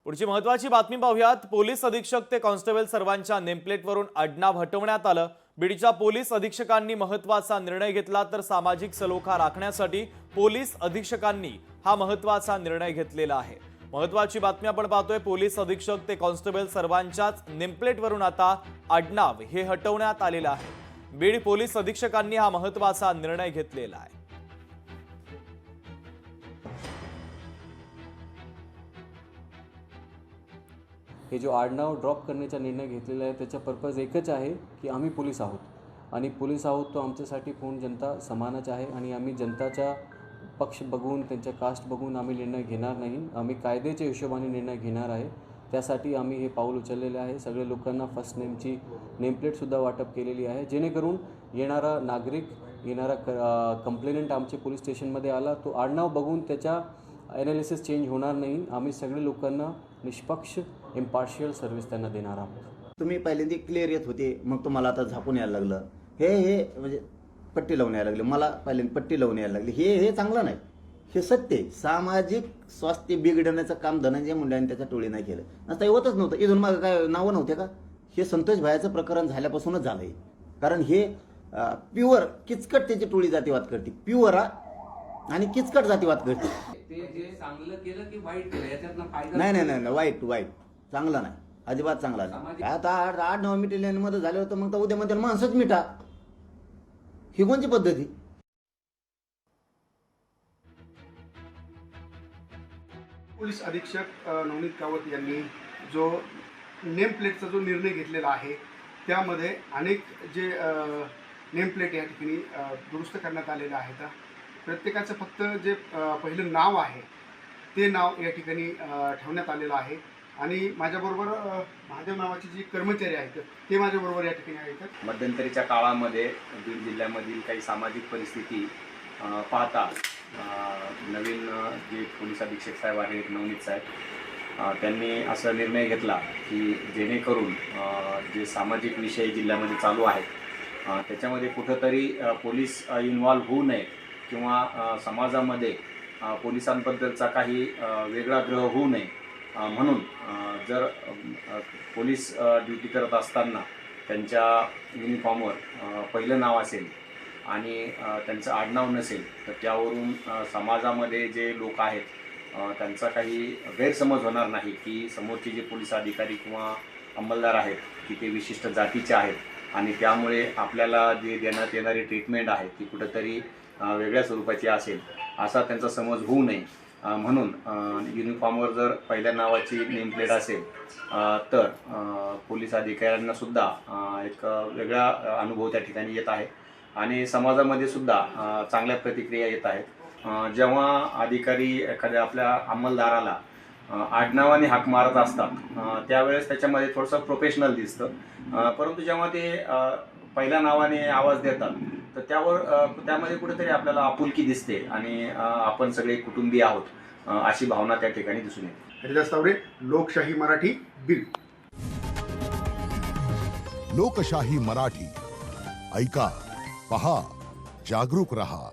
पुढची महत्त्वाची बातमी पाहूयात। पोलीस अधीक्षक ते कॉन्स्टेबल सर्वांच्या नेमप्लेटवरून आडनाव हटवण्यात आलं। बीडच्या पोलीस अधीक्षकांनी महत्त्वाचा निर्णय घेतला, तर सामाजिक सलोखा राखण्यासाठी पोलीस अधीक्षकांनी हा महत्त्वाचा निर्णय घेतलेला आहे। महत्त्वाची बातमी आपण पाहतोय। पोलीस अधीक्षक ते कॉन्स्टेबल सर्वांच्याच नेमप्लेटवरून आता आडनाव हे हटवण्यात आलेलं आहे। बीड पोलीस अधीक्षकांनी हा महत्त्वाचा निर्णय घेतलेला आहे। हे जो आडनाव ड्रॉप करण्याचा निर्णय घेतलेला आहे त्याचा पर्पज एकच आहे की आम्ही पोलीस आहोत आणि पोलीस आहोत तो आमच्यासाठी पूर्ण जनता समानच आहे आणि आम्ही जनताचा पक्ष बघून त्यांच्या कास्ट बघून आम्ही निर्णय घेणार नाही। आम्ही कायद्याच्या हिशोबाने निर्णय घेणार आहे। त्यासाठी आम्ही हे पाऊल उचललेले आहे। सगळे लोकांना फर्स्ट नेमची नेमप्लेटसुद्धा वाटप केलेली आहे, जेणेकरून येणारा नागरिक येणारा कंप्लेंट आमच्या पोलीस स्टेशनमध्ये आला तो आडनाव बघून त्याचा ॲनालिसिस चेंज होणार नाही। आम्ही सगळे लोकांना निष्पक्ष इम्पार्शियल सर्व्हिस त्यांना देणार आहोत। तुम्ही पहिल्यांदा क्लिअर येत होते, मग तुम्हाला आता झाकून यायला लागलं, हे म्हणजे पट्टी लावून यायला लागली, मला पहिल्यांदा पट्टी लावून यायला लागली, हे चांगलं नाही। हे सत्य आहे। सामाजिक स्वास्थ्य बिघडवण्याचं काम धनंजय मुंडे आणि त्याच्या टोळी नाही केलं नसता होतच नव्हतं। इथून मागं काय नावं नव्हते का? हे संतोष भायाचं प्रकरण झाल्यापासूनच झालं आहे। कारण हे प्युअर किचकट त्याची टोळी जातीवाद करते, प्युअर आणि किचकट जातीवाद करते। ते जे चांगलं केलं की वाईट केलं याच्यातनं फायदा नाही वाईट चांगला नाही, अजिबात चांगला नाही। आता 8-9 मिटिंगमध्ये झाले होतं, मग तर उद्या म्हणते माणसंच मिठा, ही कोणती पद्धती? पोलीस अधीक्षक नवनीत कावत यांनी जो नेम प्लेटचा जो निर्णय घेतलेला आहे त्यामध्ये अनेक जे नेम प्लेट या ठिकाणी दुरुस्त करण्यात आलेले आहेत। प्रत्येकाचं फक्त जे पहिलं नाव आहे ते नाव या ठिकाणी ठेवण्यात आलेलं आहे आणि माझ्याबरोबर महादेव नावाचे जे कर्मचारी आहेत ते माझ्याबरोबर या ठिकाणी आहेत। मध्यंतरीच्या काळामध्ये बीड जिल्ह्यामधील काही सामाजिक परिस्थिती पाहता नवीन जे पोलीस अधीक्षक साहेब आहेत नवनीत साहेब त्यांनी असा निर्णय घेतला की जेणेकरून जे सामाजिक विषय जिल्ह्यामध्ये चालू आहेत त्याच्यामध्ये कुठंतरी पोलीस इन्व्हॉल्व होऊ नये किंवा समाजामध्ये पोलिसांबद्दलचा काही वेगळा ग्रह होऊ नये म्हणून जर पोलीस ड्युटी करत असताना त्यांच्या युनिफॉर्मवर पहिलं नाव असेल आणि त्यांचं आडनाव नसेल तर त्यावरून समाजामध्ये जे लोक आहेत त्यांचा काही गैरसमज होणार नाही की समोरचे जे पोलीस अधिकारी किंवा अंमलदार आहेत की ते विशिष्ट जातीचे आहेत आणि त्यामुळे आपल्याला जे देण्यात येणारी ट्रीटमेंट आहे ती कुठंतरी वेगळ्या स्वरूपाची असेल असा त्यांचा समज होऊ नये म्हणून युनिफॉर्मवर जर पहिल्या नावाची नेमप्लेट असेल तर पोलीस अधिकाऱ्यांना सुद्धा एक वेगळा अनुभव त्या ठिकाणी येत आहे आणि समाजामध्ये सुद्धा चांगल्या प्रतिक्रिया येत आहेत। जेव्हा अधिकारी एखाद्या आपल्या अंमलदाराला आडनावाने हाक मारत असतात त्यावेळेस त्याच्यामध्ये थोडंसं प्रोफेशनल दिसतं, परंतु जेव्हा ते पहिल्या नावाने आवाज देतात तर त्यामध्ये कुठेतरी आपल्याला आपुलकी दिसते आणि आपण सगळे कुटुंबीय आहोत अशी भावना त्या ठिकाणी दिसून येते। हरिदास तावरे, लोकशाही मराठी, बीड। लोकशाही मराठी ऐका, पहा, जागरूक रहा।